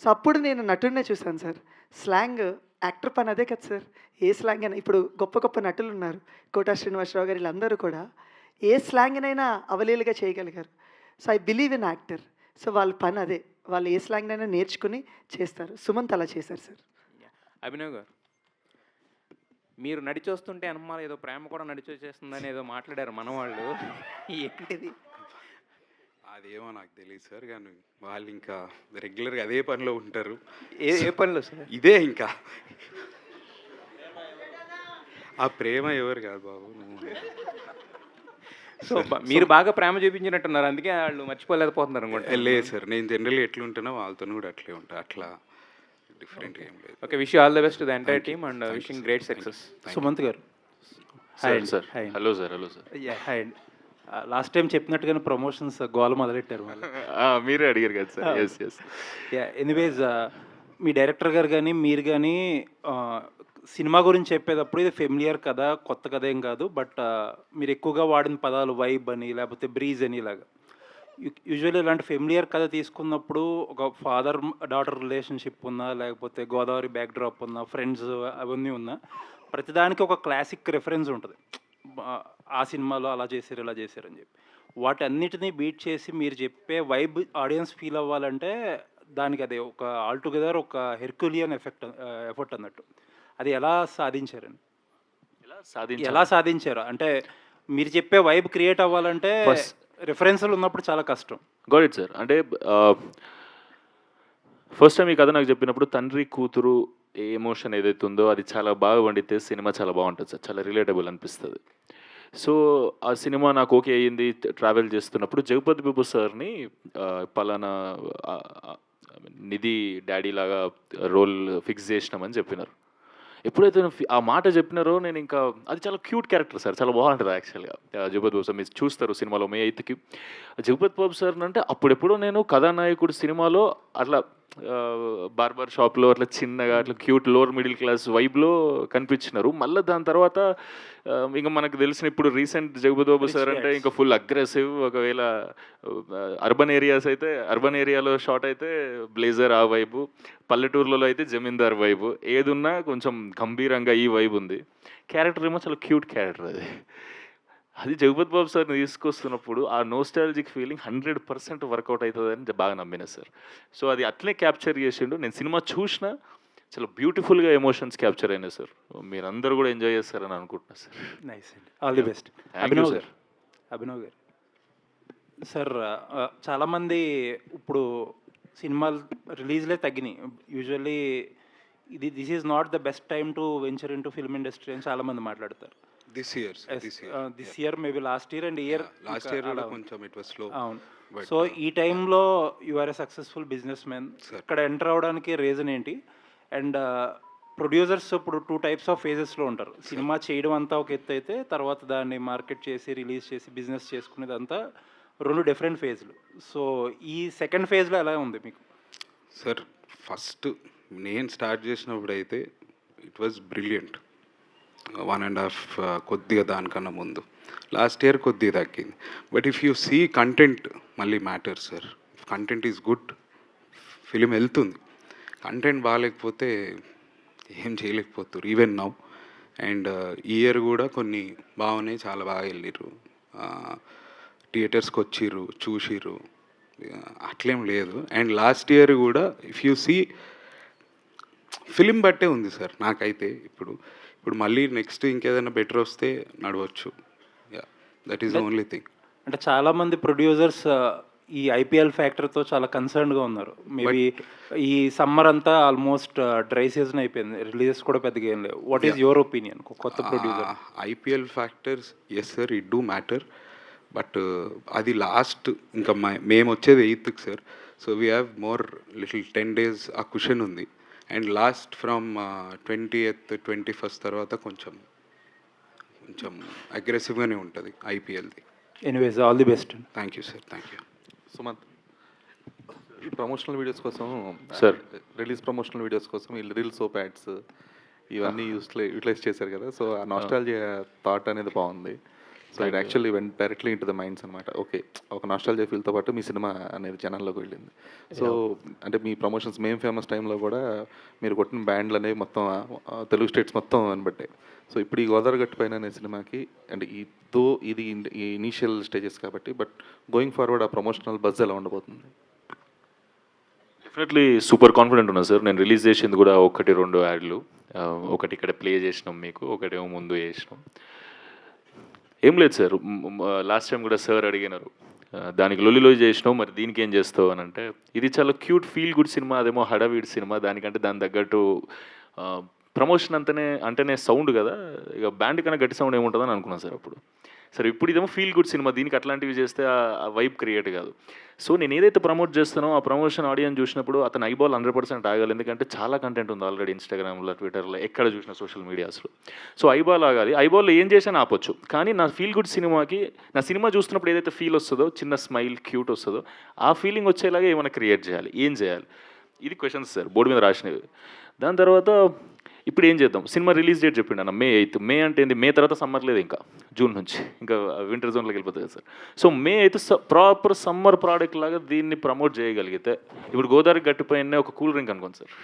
సో అప్పుడు నేను నటుడినే చూశాను సార్. స్లాంగ్ యాక్టర్ పని అదే కదా సార్. ఏ స్లాంగ్ అయినా ఇప్పుడు గొప్ప గొప్ప నటులు ఉన్నారు, కోటా శ్రీనివాసరావు గారు, వీళ్ళందరూ కూడా ఏ స్లాంగ్నైనా అవలీలుగా చేయగలిగారు. So I believe in actor. So వాళ్ళ పని అదే, వాళ్ళు ఏ స్లాంగ్నైనా నేర్చుకుని చేస్తారు. సుమంత్ అలా చేశారు సార్. అభినవ్ గారు, మీరు నడిచొస్తుంటే అనుమానం ఏదో ప్రేమ కూడా నడిచొచ్చేస్తుందని ఏదో మాట్లాడారు మనవాళ్ళు, ఏంటిది? అదేమో నాకు తెలియదు సార్, కానీ వాళ్ళు ఇంకా రెగ్యులర్గా అదే పనిలో ఉంటారు. ఏ పనిలో సార్? ఇదే ఇంకా ఆ ప్రేమ ఎవరు కాదు బాబు. సో మీరు బాగా ప్రేమ చూపించినట్టున్నారు, అందుకే వాళ్ళు మర్చిపోలేకపోతున్నారు అనుకుంటా. లేదు సార్, నేను జనరల్గా ఎట్లుంటానో వాళ్ళతో కూడా అట్లే ఉంటా, అట్లా డిఫరెంట్ ఏం లేదు. Okay, wish all the best to the entire team and wishing great success. Sumanth garu, sir sir hello sir. Hello sir. Hi అండి. లాస్ట్ టైం చెప్పినట్టుగానే ప్రమోషన్స్ గోల మొదలెట్టారు వాళ్ళు. మీరే అడిగారు కదా సార్. Yes yes. ఎనీవేస్ మీ డైరెక్టర్ గారు కానీ మీరు కానీ సినిమా గురించి చెప్పేటప్పుడు ఇది ఫెమిలియర్ కథ, కొత్త కథ ఏం కాదు. బట్ మీరు ఎక్కువగా వాడిన పదాలు వైబ్ అని, లేకపోతే బ్రీజ్ అని ఇలాగా. యూజువల్లీ ఇలాంటి ఫెమిలియర్ కథ తీసుకున్నప్పుడు ఒక ఫాదర్ డాటర్ రిలేషన్షిప్ ఉన్నా, లేకపోతే గోదావరి బ్యాక్డ్రాప్ ఉన్నా, ఫ్రెండ్స్ అవన్నీ ఉన్నా, ప్రతిదానికి ఒక క్లాసిక్ రెఫరెన్స్ ఉంటుంది. ఆ సినిమాలో అలా చేశారు, ఇలా చేశారు అని చెప్పి వాటన్నిటినీ బీట్ చేసి మీరు చెప్పే వైబ్ ఆడియన్స్ ఫీల్ అవ్వాలంటే దానికి అదే ఒక ఆల్టుగెదర్ ఒక హెర్క్యులియన్ ఎఫర్ట్ అన్నట్టు. అది ఎలా సాధించారని, ఎలా సాధించారు అంటే మీరు చెప్పే వైబ్ క్రియేట్ అవ్వాలంటే రిఫరెన్స్లు ఉన్నప్పుడు చాలా కష్టం. Got it sir. అంటే ఫస్ట్ టైం ఈ కథ నాకు చెప్పినప్పుడు తండ్రి కూతురు ఏ ఎమోషన్ ఏదైతే ఉందో అది చాలా బాగా వండితే సినిమా చాలా బాగుంటుంది సార్, చాలా రిలేటబుల్ అనిపిస్తుంది. సో ఆ సినిమా నాకు ఓకే అయ్యింది. ట్రావెల్ చేస్తున్నప్పుడు జగపతి బాబు సార్ని పలానా నిధి డాడీ లాగా రోల్ ఫిక్స్ చేసినామని చెప్పినారు. ఎప్పుడైతే ఆ మాట చెప్పినారో నేను ఇంకా, అది చాలా క్యూట్ క్యారెక్టర్ సార్, చాలా బాగుంటుంది యాక్చువల్గా. జగపతి బాబు సార్ మీరు చూస్తారు సినిమాలో May 8th జగపతి బాబు సార్ అంటే అప్పుడెప్పుడో నేను కథానాయకుడు సినిమాలో అట్లా బార్బర్ షాప్లో అట్లా చిన్నగా అట్లా క్యూట్ లోవర్ మిడిల్ క్లాస్ వైబ్లో కనిపించినారు. మళ్ళీ దాని తర్వాత ఇంకా మనకు తెలిసిన ఇప్పుడు రీసెంట్ జగపతి బాబు సార్ అంటే ఇంకా ఫుల్ అగ్రెసివ్. ఒకవేళ అర్బన్ ఏరియాస్ అయితే అర్బన్ ఏరియాలో షాట్ అయితే బ్లేజర్ ఆ వైబు, పల్లెటూర్లలో అయితే జమీందార్ వైబు, ఏది ఉన్నా కొంచెం గంభీరంగా ఈ వైబ్ ఉంది. క్యారెక్టర్ ఏమో చాలా క్యూట్ క్యారెక్టర్. అది జగపతి బాబు సార్ని తీసుకొస్తున్నప్పుడు ఆ నోస్టాలజిక్ ఫీలింగ్ 100% వర్కౌట్ అవుతుందని బాగా నమ్మిన సార్. సో అది అట్లే క్యాప్చర్ చేసిండు. నేను సినిమా చూసినా చాలా బ్యూటిఫుల్గా ఎమోషన్స్ క్యాప్చర్ అయినాయి సార్. మీరందరూ కూడా ఎంజాయ్ చేస్తారని అనుకుంటున్నా సార్. నైస్ అండి, ఆల్ ది బెస్ట్. అభినవ్ గారు, అభినవ్ గారు సార్, చాలామంది ఇప్పుడు సినిమాలు రిలీజ్లే తగ్గినాయి. Usually this is not the best time to venture into film industry అని చాలామంది మాట్లాడతారు. This year maybe last year and year కొంచెం ఇట్ వాస్ స్లో. అవును. సో ఈ టైంలో you are a successful businessman. ఇక్కడ ఎంటర్ అవ్వడానికి reason ఏంటి? అండ్ ప్రొడ్యూసర్స్ ఇప్పుడు 2 types ఆఫ్ ఫేజెస్లో ఉంటారు. సినిమా చేయడం అంతా ఒక ఎత్తు అయితే, తర్వాత దాన్ని మార్కెట్ చేసి రిలీజ్ చేసి బిజినెస్ చేసుకునేది అంతా 2 డిఫరెంట్ ఫేజ్లు. సో ఈ సెకండ్ ఫేజ్లో ఎలా ఉంది మీకు? సార్ ఫస్ట్ నేను స్టార్ట్ చేసినప్పుడు అయితే ఇట్ వాజ్ బ్రిలియంట్. 1.5 కొద్దిగా దానికన్నా ముందు, లాస్ట్ ఇయర్ కొద్దిగా తగ్గింది. But if you see content మళ్ళీ matter sir. Content is good, film వెళ్తుంది. కంటెంట్ బాగాలేకపోతే ఏం చేయలేకపోతారు ఈవెన్ నౌ. అండ్ ఈ ఇయర్ కూడా కొన్ని బాగున్నాయి, చాలా బాగా వెళ్ళిర్రు, థియేటర్స్కి వచ్చిర్రు, చూసిర్రు, అట్లేం లేదు. అండ్ లాస్ట్ ఇయర్ కూడా ఇఫ్ యూ సీ ఫిలిం బట్టే ఉంది సార్ నాకైతే. ఇప్పుడు మళ్ళీ నెక్స్ట్ ఇంకేదైనా బెటర్ వస్తే నడవచ్చు. Yeah, that is the only thing. అంటే చాలామంది ప్రొడ్యూసర్స్ ఈ ఐపీఎల్ ఫ్యాక్టర్తో చాలా కన్సర్న్గా ఉన్నారు. మేబీ ఈ సమ్మర్ అంతా ఆల్మోస్ట్ డ్రై సీజన్ అయిపోయింది, రిలీజెస్ కూడా పెద్దగా ఏం లేవు. వాట్ ఈస్ యువర్ ఒపీనియన్ కొత్త producer? IPL factors yes sir, it do matter. But అది లాస్ట్ ఇంకా మేము వచ్చేది 8th sir. So we have more little 10 days ఆ క్వశ్చన్ ఉంది. And last from 20th 21st తర్వాత కొంచెం అగ్రెసివ్గానే ఉంటుంది ఐపీఎల్ది. Anyways all the best. Thank you sir, thank you. Sumanth, ఈ ప్రమోషనల్ వీడియోస్ కోసం సార్. రిలీజ్ ప్రమోషనల్ వీడియోస్ కోసం ఈ రీల్ సోప్ యాడ్స్ ఇవన్నీ యూటిలైజ్ చేశారు కదా. సో ఆ నాస్టాలజియా థాట్ అనేది బాగుంది. So it actually vent directly in to the minds అనమాట. ఓకే, ఒక నాస్టాలజియా ఫీల్తో పాటు మీ సినిమా అనేది జనాల్లోకి వెళ్ళింది. సో అంటే మీ ప్రమోషన్స్ మేం ఫేమస్ టైంలో కూడా మీరు కొట్టిన బ్యాండ్లు అనేవి మొత్తం తెలుగు స్టేట్స్ మొత్తం అనబట్టాయి. సో ఇప్పుడు ఈ గోదావరి గట్టు పైన అనే సినిమాకి అంటే ఇది ఇనీషియల్ స్టేజెస్ కాబట్టి, బట్ గోయింగ్ ఫార్వర్డ్ ఆ ప్రమోషనల్ బజ్ ఎలా ఉండబోతుంది? డెఫినెట్లీ సూపర్ కాన్ఫిడెంట్ ఉన్నా సార్. నేను రిలీజ్ చేసింది కూడా 1-2 యాడ్లు. ఒకటి ఇక్కడ ప్లే చేసినాం, మీకు ఒకటేమో ముందు చేసినాం. ఏం లేదు సార్, లాస్ట్ టైం కూడా సార్ అడిగినారు దానికి లొల్లిలో చేసినావు, మరి దీనికి ఏం చేస్తావు అని. అంటే ఇది చాలా క్యూట్ ఫీల్ గుడ్ సినిమా, అదేమో హడావిడి సినిమా. దానికంటే దాని తగ్గట్టు ప్రమోషన్ అంటేనే సౌండ్ కదా, ఇక బ్యాండ్ కన్నా గట్టి సౌండ్ ఏముంటుందని అనుకున్నాను సార్ అప్పుడు. సరే ఇప్పుడు ఇదేమో ఫీల్ గుడ్ సినిమా, దీనికి అట్లాంటివి చేస్తే ఆ వైబ్ క్రియేట్ కాదు. సో నేను ఏదైతే ప్రమోట్ చేస్తానో ఆ ప్రమోషన్ ఆడియన్స్ చూసినప్పుడు అతను ఐబాల్ 100% ఆగాలి. ఎందుకంటే చాలా కంటెంట్ ఉంది ఆల్రెడీ ఇన్స్టాగ్రామ్లో, ట్విట్టర్లో, ఎక్కడ చూసిన సోషల్ మీడియాస్లో. సో ఐబాల్ ఆగాలి. ఐబాల్లో ఏం చేసినా ఆపొచ్చు, కానీ నా ఫీల్ గుడ్ సినిమాకి నా సినిమా చూస్తున్నప్పుడు ఏదైతే ఫీల్ వస్తుందో, చిన్న స్మైల్ క్యూట్ వస్తుందో, ఆ ఫీలింగ్ వచ్చేలాగా ఏమైనా క్రియేట్ చేయాలి. ఏం చేయాలి, ఇది క్వశ్చన్స్ సార్ బోర్డు మీద రాసినవి. దాని తర్వాత ఇప్పుడు ఏం చేద్దాం, సినిమా రిలీజ్ డేట్ చెప్పిండు అన్న May 8th. మే అంటే ఏంది, మే తర్వాత సమ్మర్ లేదు, ఇంకా జూన్ నుంచి ఇంకా వింటర్ జోన్లోకి వెళ్ళిపోతుంది sir. So May 8th proper summer product లాగా దీన్ని ప్రమోట్ చేయగలిగితే, ఇప్పుడు గోదావరి గట్టుపైనే ఒక కూల్ డ్రింక్ అనుకోండి సార్,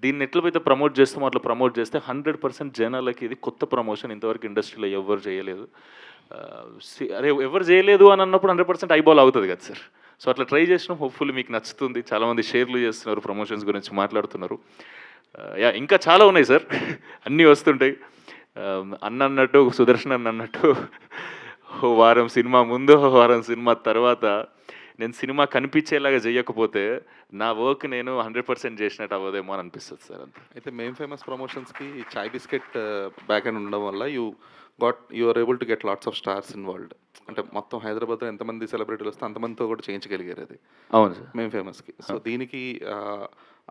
దీన్ని ఎట్లయితే ప్రమోట్ చేస్తామో అట్లా ప్రమోట్ చేస్తే 100% జనాలకి ఇది కొత్త ప్రమోషన్, ఇంతవరకు ఇండస్ట్రీలో ఎవరు చేయలేదు. అదే ఎవరు చేయలేదు అని అన్నప్పుడు 100% ఐబాల్ అవుతుంది కదా సార్. సో అట్లా ట్రై చేసినాం, హోప్ఫుల్లీ మీకు నచ్చుతుంది. చాలామంది షేర్లు చేస్తున్నారు, ప్రమోషన్స్ గురించి మాట్లాడుతున్నారు. యా, ఇంకా చాలా ఉన్నాయి సార్, అన్నీ వస్తుంటాయి. అన్నట్టు సుదర్శన్ అన్నట్టు వారం సినిమా ముందు, వారం సినిమా తర్వాత నేను సినిమా కనిపించేలాగా చేయకపోతే నా వర్క్ నేను 100% చేసినట్టు అవ్వదేమో అని అనిపిస్తుంది సార్. అంతే. అయితే మేం ఫేమస్ ప్రమోషన్స్కి చాయ్ బిస్కెట్ బ్యాక్ అండ్ ఉండడం వల్ల you are able to get lots of stars involved. అంటే మొత్తం హైదరాబాద్లో ఎంతమంది సెలబ్రిటీలు వస్తే అంతమందితో కూడా చేయించగలిగారు అది. అవును సార్, మేం ఫేమస్కి. సో దీనికి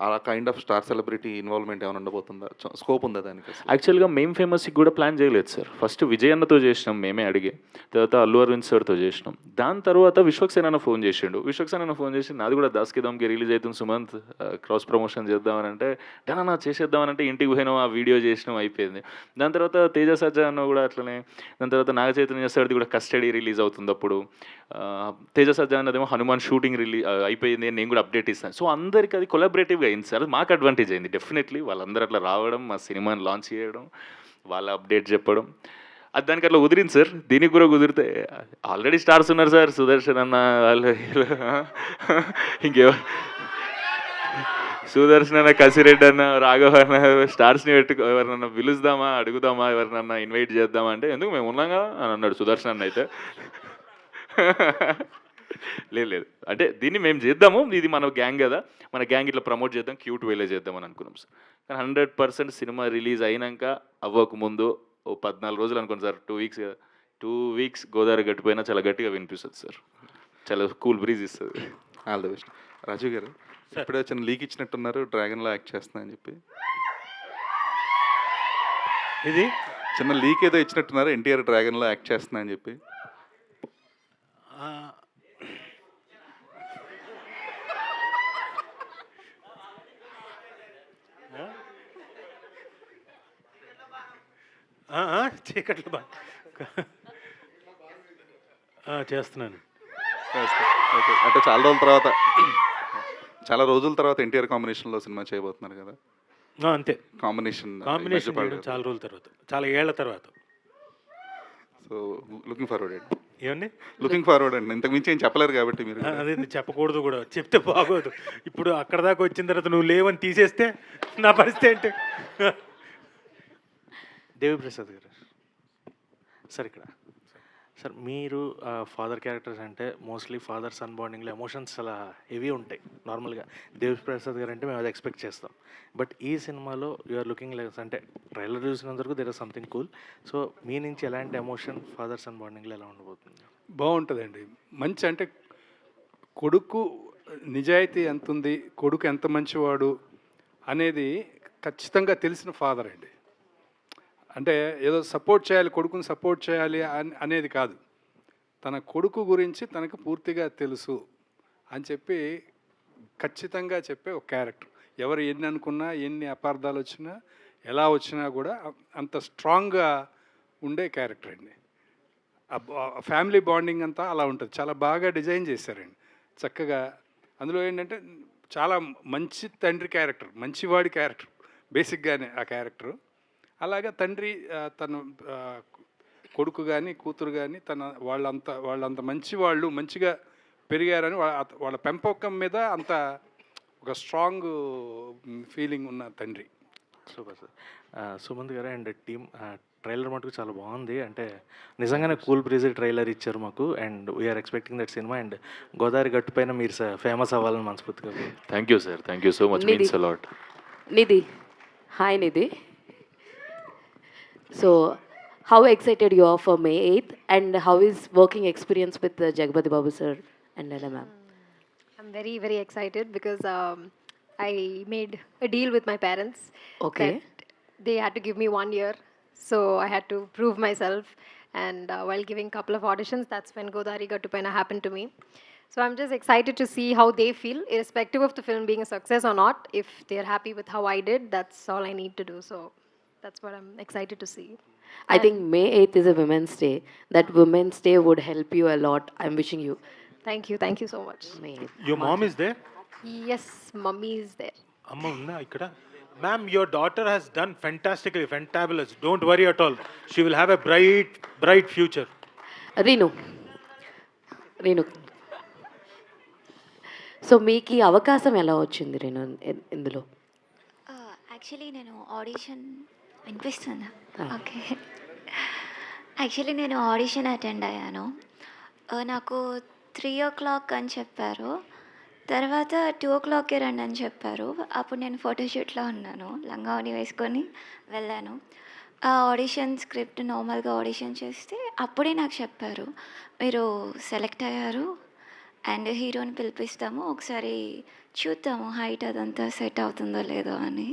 ఆ kind of star celebrity involvement ఏమైనా ఉండబోతుందా, స్కోప్ ఉందా దానికి? యాక్చువల్గా మేం ఫేమస్కి కూడా ప్లాన్ చేయలేదు సార్. ఫస్ట్ విజయ్ అన్నతో చేసినాం, మేమే అడిగి. తర్వాత అల్లు అరవింద్ సార్తో చేసినాం. దాని తర్వాత విశ్వక్సేన ఫోన్ చేసిండు. విశ్వక్సేన ఫోన్ చేసి నాది కూడా దాస్కి దమ్కి రిలీజ్ అవుతుంది సుమంత్, క్రాస్ ప్రమోషన్ చేద్దామని అంటే, నా చేసేద్దామనంటే ఇంటికి పోయినాం, ఆ వీడియో చేసినాం, అయిపోయింది. దాని తర్వాత తేజ సజ్జా అన్న కూడా అట్లనే. దాని తర్వాత నాగ చైతన్య సార్ది కూడా కస్టడీ రిలీజ్ అవుతుంది అప్పుడు. తేజ సజ్జా అన్నదేమో హనుమాన్ షూటింగ్ అయిపోయింది, నేను కూడా అప్డేట్ ఇస్తాను. సో అందరికీ అది కొలాబరేటివ్గా అయింది సార్, మాకు అడ్వాంటేజ్ అయింది డెఫినెట్లీ. వాళ్ళందరూ అట్లా రావడం, మా సినిమాని లాంచ్ చేయడం, వాళ్ళ అప్డేట్ చెప్పడం, అది దానికి అట్లా కుదిరింది సార్. దీనికి కూడా కుదిరితే ఆల్రెడీ స్టార్స్ ఉన్నారు సార్, సుదర్శన్ అన్న వాళ్ళు, ఇంకెవరు, సుదర్శన్ అన్న, కసిరెడ్డి అన్న, రాఘవ్ అన్న, స్టార్స్ని ఎవరినన్నా పిలుద్దామా, అడుగుదామా, ఎవరినన్నా ఇన్వైట్ చేద్దామా అంటే, ఎందుకు మేము ఉన్నాం కదా అని అన్నాడు సుదర్శన్ అన్న. అయితే లేదు, అంటే దీన్ని మేము చేద్దాము, ఇది మన గ్యాంగ్ కదా, మన గ్యాంగ్ ఇట్లా ప్రమోట్ చేద్దాం, క్యూట్ వేలే చేద్దామని అనుకున్నాం సార్. కానీ 100% సినిమా రిలీజ్ అయినాక అవ్వకముందు 14 రోజులు అనుకోండి సార్, 2 weeks కదా, 2 weeks గోదావరి గట్టిపోయినా చాలా గట్టిగా వినిపిస్తుంది సార్, చాలా కూల్ బ్రీజ్ ఇస్తుంది. All the best. Raju garu, ఇప్పుడే చిన్న లీక్ ఇచ్చినట్టున్నారు, డ్రాగన్లో యాక్ట్ చేస్తున్నా అని చెప్పి. ఇది చిన్న లీక్ ఏదో ఇచ్చినట్టున్నారు, ఎన్టీఆర్ డ్రాగన్లో యాక్ట్ చేస్తున్నా అని చెప్పి. చీకట్లు చేస్తున్నాను. ఓకే, అంటే చాలా రోజుల తర్వాత ఎన్టీఆర్ కాంబినేషన్లో సినిమా చేయబోతున్నారు కదా, అంతే. కాంబినేషన్ కాంబినేషన్ చేయడం చాలా రోజుల తర్వాత, చాలా ఏళ్ల తర్వాత. సో లుకింగ్ ఫార్వర్డ్ అండి, ఏమండి? లుకింగ్ ఫార్వర్డ్ అండి. ఇంతకు మించి ఏం చెప్పలేరు కాబట్టి మీరు. అదే చెప్పకూడదు కూడా, చెప్తే బాగోదు. ఇప్పుడు అక్కడ దాకా వచ్చిన తర్వాత నువ్వు లేవని తీసేస్తే నా పరిస్థితి ఏంటి? దేవిప్రసాద్ గారు సార్, ఇక్కడ సార్ మీరు ఫాదర్ క్యారెక్టర్స్ అంటే మోస్ట్లీ ఫాదర్ సన్ బాండింగ్లో ఎమోషన్స్ చాలా హెవీ ఉంటాయి నార్మల్గా. దేవిప్రసాద్ గారు అంటే మేము అది ఎక్స్పెక్ట్ చేస్తాం. బట్ ఈ సినిమాలో యూఆర్ లుకింగ్ లైక్, అంటే ట్రైలర్ చూసినంత వరకు there are something cool. So మీ నుంచి ఎలాంటి ఎమోషన్ ఫాదర్ సన్ బాండింగ్లో ఎలా ఉండబోతుంది? బాగుంటుందండి. మంచి అంటే కొడుకు నిజాయితీ ఎంత ఉంది, కొడుకు ఎంత మంచివాడు అనేది ఖచ్చితంగా తెలిసిన ఫాదర్ అండి. అంటే ఏదో సపోర్ట్ చేయాలి, కొడుకుని సపోర్ట్ చేయాలి అనేది కాదు, తన కొడుకు గురించి తనకు పూర్తిగా తెలుసు అని చెప్పి ఖచ్చితంగా చెప్పే ఒక క్యారెక్టర్. ఎవరు ఎన్ని అనుకున్నా, ఎన్ని అపార్థాలు వచ్చినా, ఎలా వచ్చినా కూడా అంత స్ట్రాంగ్గా ఉండే క్యారెక్టర్ అండి. ఫ్యామిలీ బాండింగ్ అంతా అలా ఉంటుంది. చాలా బాగా డిజైన్ చేశారండి చక్కగా. అందులో ఏంటంటే చాలా మంచి తండ్రి క్యారెక్టర్, మంచివాడి క్యారెక్టర్ బేసిక్గానే ఆ క్యారెక్టరు. అలాగే తండ్రి తన కొడుకు కానీ కూతురు కానీ వాళ్ళంత మంచి వాళ్ళు మంచిగా పెరిగారని వాళ్ళ పెంపకం మీద అంత ఒక స్ట్రాంగ్ ఫీలింగ్ ఉన్న తండ్రి. Super sir. సుమంత్ గారు అండ్ టీమ్, ట్రైలర్ మటుకు చాలా బాగుంది. అంటే నిజంగానే కూల్ బ్రీజీ ట్రైలర్ ఇచ్చారు మాకు, అండ్ వీఆర్ ఎక్స్పెక్టింగ్ దట్ సినిమా. అండ్ గోదావరి గట్టు పైన మీరు ఫేమస్ అవ్వాలని మనస్ఫూర్తిగా. Thank you sir, thank you so much, means a lot. Nidhi. Hi Nidhi. So, how excited you are for May 8th, and how is working experience with Jagpati Babu sir and Nana ma'am? I'm very, very excited because I made a deal with my parents. Okay. That they had to give me 1 year, so I had to prove myself. And while giving couple of auditions, that's when Godari Gattu Paina happened to me. So I'm just excited to see how they feel, irrespective of the film being a success or not. If they're happy with how I did, that's all I need to do. So that's what I'm excited to see. I think May 8th is a Women's Day. That Women's Day would help you a lot. I'm wishing you. Thank you so much. May 8th. Your mom is there? Yes, mummy is there. అమ్మ ఉందా ఇక్కడ? Ma'am, your daughter has done fantastically, fantabulous. Don't worry at all. She will have a bright future. Reenu. So మీకు ఈ అవకాశం ఎలా వచ్చింది రేణు ఇందులో? Actually నేను ఆడిషన్ వినిపిస్తుందా? ఓకే. యాక్చువల్లీ నేను ఆడిషన్ అటెండ్ అయ్యాను. నాకు 3 o'clock అని చెప్పారు. తర్వాత 2 o'clockకే రండి అని చెప్పారు. అప్పుడు నేను ఫోటోషూట్లో ఉన్నాను, లంగావని వేసుకొని వెళ్ళాను. ఆ ఆడిషన్ స్క్రిప్ట్ నార్మల్గా ఆడిషన్ చేస్తే అప్పుడే నాకు చెప్పారు, మీరు సెలెక్ట్ అయ్యారు అండ్ హీరోని పిలిపిస్తాము, ఒకసారి చూద్దాము హైట్ అదంతా సెట్ అవుతుందో లేదో అని.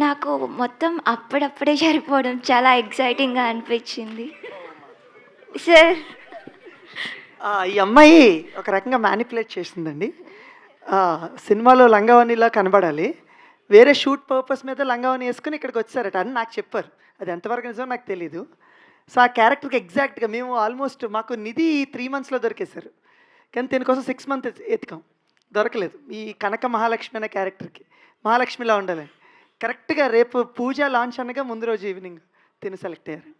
నాకు మొత్తం అప్పుడప్పుడే సరిపోవడం చాలా ఎక్సైటింగ్గా అనిపించింది సార్. ఈ అమ్మాయి ఒక రకంగా మ్యానిపులేట్ చేసిందండి. సినిమాలో లంగావనిలా కనబడాలి, వేరే షూట్ పర్పస్ మీద లంగావని వేసుకుని ఇక్కడికి వచ్చారట అని నాకు చెప్పారు. అది ఎంతవరకు నిజమో నాకు తెలీదు. సో ఆ క్యారెక్టర్కి ఎగ్జాక్ట్గా మేము ఆల్మోస్ట్ మాకు నిధి 3 monthsలో దొరికేశారు, కానీ దీనికోసం 6 months ఎతికాం, దొరకలేదు. ఈ కనక మహాలక్ష్మి అనే క్యారెక్టర్కి మహాలక్ష్మిలా ఉండాలి. కరెక్ట్గా రేపు పూజ లాంచ్ అనగా ముందు రోజు ఈవినింగ్ తిని సెలెక్ట్ అయ్యారు.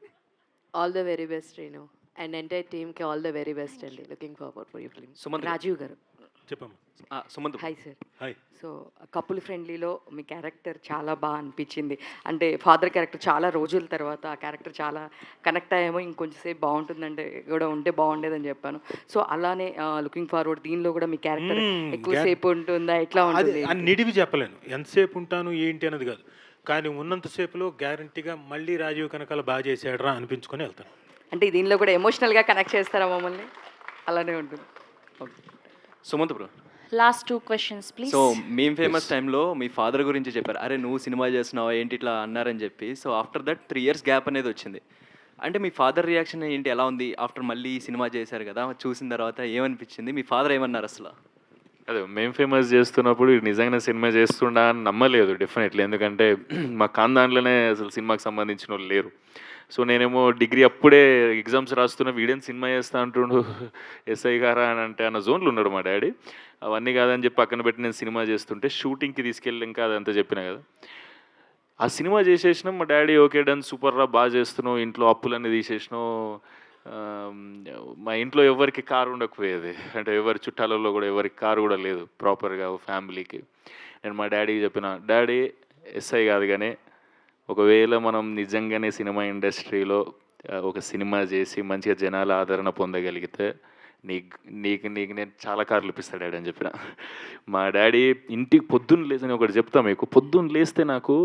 All the very best Renu and entire టీమ్కి ఆల్ ద వెరీ బెస్ట్ అండి. Looking forward for you film. Sumanth Rajeev garu. చెప్పమ్మా. Sumanth. Hi sir. Hi. So couple ఫ్రెండ్లీలో మీ క్యారెక్టర్ చాలా బాగా అనిపించింది. అంటే ఫాదర్ క్యారెక్టర్ చాలా రోజుల తర్వాత ఆ క్యారెక్టర్ చాలా కనెక్ట్ అయ్యామో, ఇంకొంచెం సేపు బాగుంటుందంటే కూడా ఉంటే బాగుండేదని చెప్పాను. సో అలానే లుకింగ్ ఫార్వర్డ్ దీనిలో కూడా మీ క్యారెక్టర్ ఎక్కువసేపు ఉంటుందా, ఎట్లా ఉంటుంది? అది నిడివి చెప్పలేను, ఎంతసేపు ఉంటాను ఏంటి అనేది కాదు, కానీ ఉన్నంతసేపులో గ్యారంటీగా మళ్ళీ రాజీవ్ కనకాల బాగా చేసాడరా అనిపించుకొని వెళ్తాను. అంటే దీనిలో కూడా ఎమోషనల్గా కనెక్ట్ చేస్తారా మమ్మల్ని? అలానే ఉంటుంది. Okay. Sumanth bro, last 2 questions please. So మేము ఫేమస్ టైంలో మీ ఫాదర్ గురించి చెప్పారు, అరే నువ్వు సినిమా చేస్తున్నావా ఏంటి ఇట్లా అన్నారని చెప్పి. So after that 3 years gap అనేది వచ్చింది. అంటే మీ ఫాదర్ రియాక్షన్ ఏంటి, ఎలా ఉంది ఆఫ్టర్ మళ్ళీ సినిమా చేశారు కదా, చూసిన తర్వాత ఏమనిపించింది, మీ ఫాదర్ ఏమన్నారు అసలు? అదే మేము ఫేమస్ చేస్తున్నప్పుడు నిజంగానే సినిమా చేస్తుండా అని నమ్మలేదు డెఫినెట్లీ, ఎందుకంటే మా ఖాందాన్లోనే అసలు సినిమాకి సంబంధించిన వాళ్ళు లేరు. సో నేనేమో డిగ్రీ అప్పుడే ఎగ్జామ్స్ రాస్తున్న వీడియో సినిమా చేస్తా అంటుండు ఎస్ఐ గారా అని అంటే అన్న జోన్లో ఉన్నాడు మా డాడీ. అవన్నీ కాదని చెప్పి పక్కన పెట్టి నేను సినిమా చేస్తుంటే షూటింగ్కి తీసుకెళ్ళి ఇంకా అదంతా చెప్పిన కదా. ఆ సినిమా చేసేసినాం. మా డాడీ ఓకే డన్ సూపర్ రా బాగా చేస్తున్నావు, ఇంట్లో అప్పులన్నీ తీసేసినావు. మా ఇంట్లో ఎవరికి కారు ఉండకపోయేది, అంటే ఎవరి చుట్టాలలో కూడా ఎవరికి కారు కూడా లేదు ప్రాపర్గా ఫ్యామిలీకి. నేను మా డాడీకి చెప్పిన, డాడీ ఎస్ఐ కాదు కానీ ఒకవేళ మనం నిజంగానే సినిమా ఇండస్ట్రీలో ఒక సినిమా చేసి మంచిగా జనాల ఆదరణ పొందగలిగితే నీకు నేను చాలా కార్లు ఇప్పిస్తాడు డాడీ అని చెప్పిన. మా డాడీ ఇంటికి పొద్దున్న లేదని ఒకటి చెప్తా మీకు, పొద్దున్న లేస్తే నాకు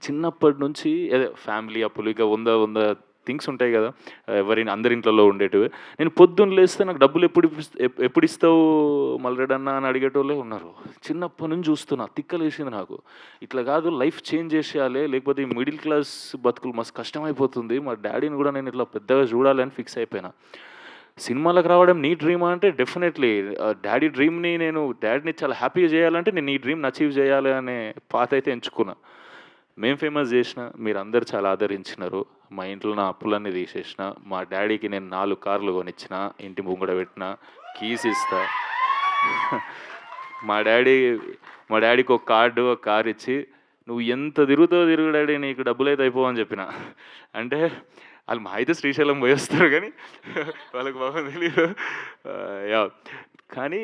చిన్నప్పటి నుంచి అదే ఫ్యామిలీ అప్పులు ఇక వంద థింగ్స్ ఉంటాయి కదా అందరి ఇంట్లో ఉండేటివి. నేను పొద్దున్న లేస్తే నాకు డబ్బులు ఎప్పుడు ఇస్తావు మల్లరెడ్డన్న అని అడిగేటోళ్ళే ఉన్నారు. చిన్నప్పటి నుంచి చూస్తున్నా, తిక్కలేసింది నాకు. ఇట్లా కాదు, లైఫ్ చేంజ్ చేసేయాలి, లేకపోతే ఈ మిడిల్ క్లాస్ బతుకులు మస్తు కష్టమైపోతుంది. మా డాడీని కూడా నేను ఇట్లా పెద్దగా చూడాలి అని ఫిక్స్ అయిపోయినా. సినిమాలకు రావడం నీ డ్రీమా అంటే డెఫినెట్లీ డాడీని చాలా హ్యాపీగా చేయాలంటే నేను ఈ డ్రీమ్ని అచీవ్ చేయాలి అనే పాత అయితే ఎంచుకున్నా. మేము ఫేమస్ చేసిన, మీరు అందరు చాలా ఆదరించినారు. మా ఇంట్లో నా అప్పులన్నీ తీసేసిన, మా డాడీకి నేను 4 కార్లు కొనిచ్చిన, ఇంటి ముంగడ పెట్టిన, కీస్ ఇస్తా. మా డాడీకి ఒక కార్ ఇచ్చి, నువ్వు ఎంత తిరుగుతావు తిరుగు డాడీ, నీకు డబ్బులు అయితే అయిపోవని చెప్పిన. అంటే వాళ్ళు మా అయితే శ్రీశైలం పోయేస్తారు కానీ వాళ్ళకి బాగా తెలియదు. కానీ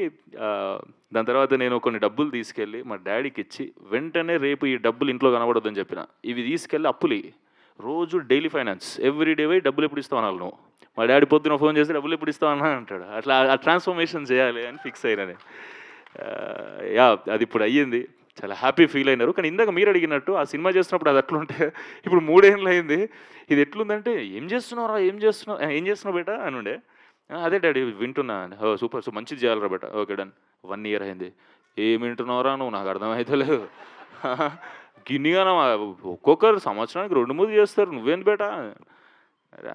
దాని తర్వాత నేను కొన్ని డబ్బులు తీసుకెళ్ళి మా డాడీకి ఇచ్చి, వెంటనే రేపు ఈ డబ్బులు ఇంట్లో కనబడొద్దని చెప్పిన. ఇవి తీసుకెళ్ళి అప్పులు రోజు డైలీ ఫైనాన్స్ ఎవ్రీడే పోయి డబ్బులు ఎప్పుడు ఇస్తావు అనాలి నువ్వు. మా డాడీ పొద్దున ఫోన్ చేసి డబ్బులు ఎప్పుడు ఇస్తావు అన్నా అంటాడు. అట్లా ఆ ట్రాన్స్ఫర్మేషన్ చేయాలి అని ఫిక్స్ అయినా నేను. అది ఇప్పుడు అయ్యింది, చాలా హ్యాపీ ఫీల్ అయినారు. కానీ ఇందాక మీరు అడిగినట్టు ఆ సినిమా చేస్తున్నప్పుడు అది అట్లుంటే ఇప్పుడు 3 ఏళ్ళు అయింది. ఇది ఎట్లుందంటే ఏం చేస్తున్నావు బేటా అని ఉండే. అదే డాడీ వింటున్నా. సూపర్, సో మంచిది చేయాలరా బేటా. Okay done. 1 ఇయర్ అయింది. ఏం వింటున్నావురా నువ్వు, నాకు అర్థమైతే లేదు. గిన్నిగానా ఒక్కొక్కరు సంవత్సరానికి 2-3 చేస్తారు, నువ్వేంది బేటా.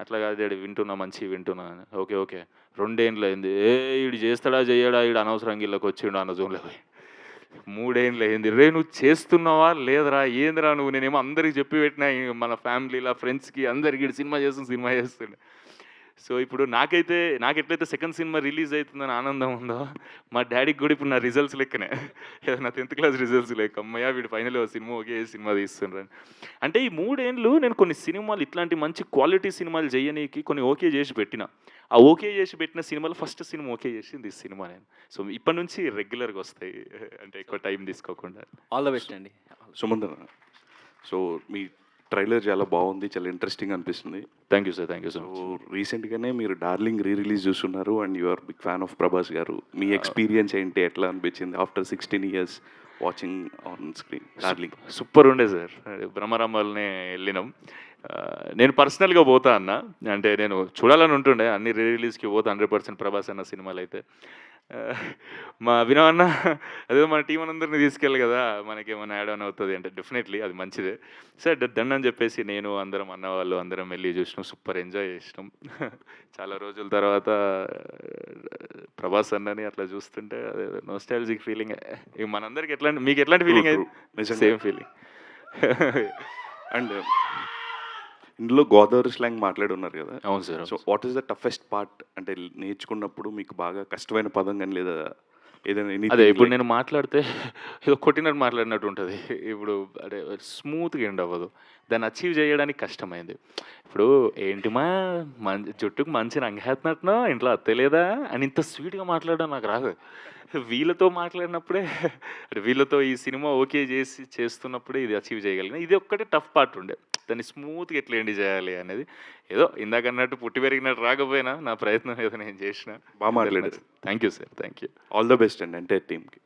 అట్లా కాదు డాడీ, వింటున్నా. ఓకే 2 ఏళ్ళు అయింది. ఈడు చేస్తాడా చెయ్యడా, ఈడు అనవసరంగా ఇళ్ళకి వచ్చిండు అన్న జోన్లో పోయి. 3 ఏళ్ళు అయింది. నువ్వు చేస్తున్నావా లేదరా, ఏందిరా నువ్వు. నేనేమో అందరికి చెప్పి పెట్టినా, మన ఫ్యామిలీలో ఫ్రెండ్స్కి అందరికి సినిమా చేస్తుండే. సో ఇప్పుడు నాకు ఎట్లయితే సెకండ్ సినిమా రిలీజ్ అవుతుందని ఆనందం ఉందో, మా డాడీకి కూడా ఇప్పుడు నా రిజల్ట్స్ లెక్కనే. నా 10th క్లాస్ రిజల్ట్స్ లెక్క, అమ్మయ్య వీడు ఫైనల్ సినిమా తీస్తుండ్రని. అంటే ఈ 3 ఏళ్ళు నేను కొన్ని సినిమాలు, ఇట్లాంటి మంచి క్వాలిటీ సినిమాలు చేయనీకి కొన్ని ఓకే చేసి పెట్టిన. ఆ ఓకే చేసి పెట్టిన సినిమాలో ఫస్ట్ సినిమా ఓకే చేసింది ఈ సినిమా నేను. సో ఇప్పటి నుంచి రెగ్యులర్గా వస్తాయి, అంటే ఎక్కువ టైం తీసుకోకుండా. ఆల్ ద బెస్ట్ అండి. సుమంత్, సో మీ ట్రైలర్ చాలా బాగుంది, చాలా ఇంట్రెస్టింగ్ అనిపిస్తుంది. Thank you sir. సో రీసెంట్గానే మీరు డార్లింగ్ రిలీజ్ చూస్తున్నారు and you are big fan of Prabhas గారు. మీ ఎక్స్పీరియన్స్ ఏంటి, ఎట్లా అనిపించింది after 16 years watching on screen Darling? Super ఉండే సార్. బ్రహ్మరామాలనే వెళ్ళినాం. నేను పర్సనల్గా పోతా అన్న, అంటే నేను చూడాలని ఉంటుండే, అన్ని రిలీజ్కి పోతా 100% ప్రభాస్ అన్న సినిమాలు అయితే. మా అభినవ్ అన్న అదే మన టీం అందరినీ తీసుకెళ్ళి కదా, మనకేమైనా యాడ్ ఆన్ అవుతుంది అంటే డెఫినెట్లీ అది మంచిదే సార్. దండ అని చెప్పేసి నేను అందరం వెళ్ళి చూసినాం, సూపర్ ఎంజాయ్ చేసినాం. చాలా రోజుల తర్వాత ప్రభాస్ అన్నని అట్లా చూస్తుంటే అదే నోస్టాలజిక్ ఫీలింగ్. మనందరికి మీకు ఎట్లాంటి ఫీలింగ్ అయింది? Same feeling. అండ్ ఇందులో గోదావరి స్లాంగ్ మాట్లాడి ఉన్నారు కదా. అవును sir. So what is the toughest part, అంటే నేర్చుకున్నప్పుడు మీకు బాగా కష్టమైన పదం కానీ లేదా ఏదైనా? అదే ఇప్పుడు నేను మాట్లాడితే ఏదో కొట్టినట్టు మాట్లాడినట్టు ఉంటుంది. ఇప్పుడు అంటే స్మూత్గా ఎండ్ అవ్వదు, దాన్ని అచీవ్ చేయడానికి కష్టమైంది. ఇప్పుడు ఏంటిమా జుట్టుకు మంచి రంగేస్తున్నట్టునో, ఇంట్లో అత్తలేదా అని ఇంత స్వీట్గా మాట్లాడడం నాకు రాదు. వీళ్ళతో మాట్లాడినప్పుడే, అంటే వీళ్ళతో ఈ సినిమా ఓకే చేస్తున్నప్పుడే ఇది అచీవ్ చేయగలిగిన. ఇది ఒక్కటే టఫ్ పార్ట్ ఉండే, దాన్ని స్మూత్గా ఎట్లా ఎండ్ చేయాలి అనేది. ఏదో ఇందాక అన్నట్టు పుట్టి పెరిగినట్టు రాకపోయినా నా ప్రయత్నం ఏదో నేను చేసిన. బాగా మాట్లాడారు. Thank you sir. Thank you. All the best అండి ఎంటైర్ టీమ్కి.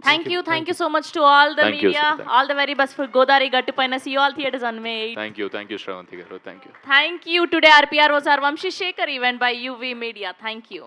Thank you so much to all the Thank you, media. sir. All the very best for Godari Gattupaina. See you all theaters on May 8th. Thank you Shravanti garu. Thank you. Thank you. Today our PRO Sir Vamshi Shekhar, event by UV Media. Thank you.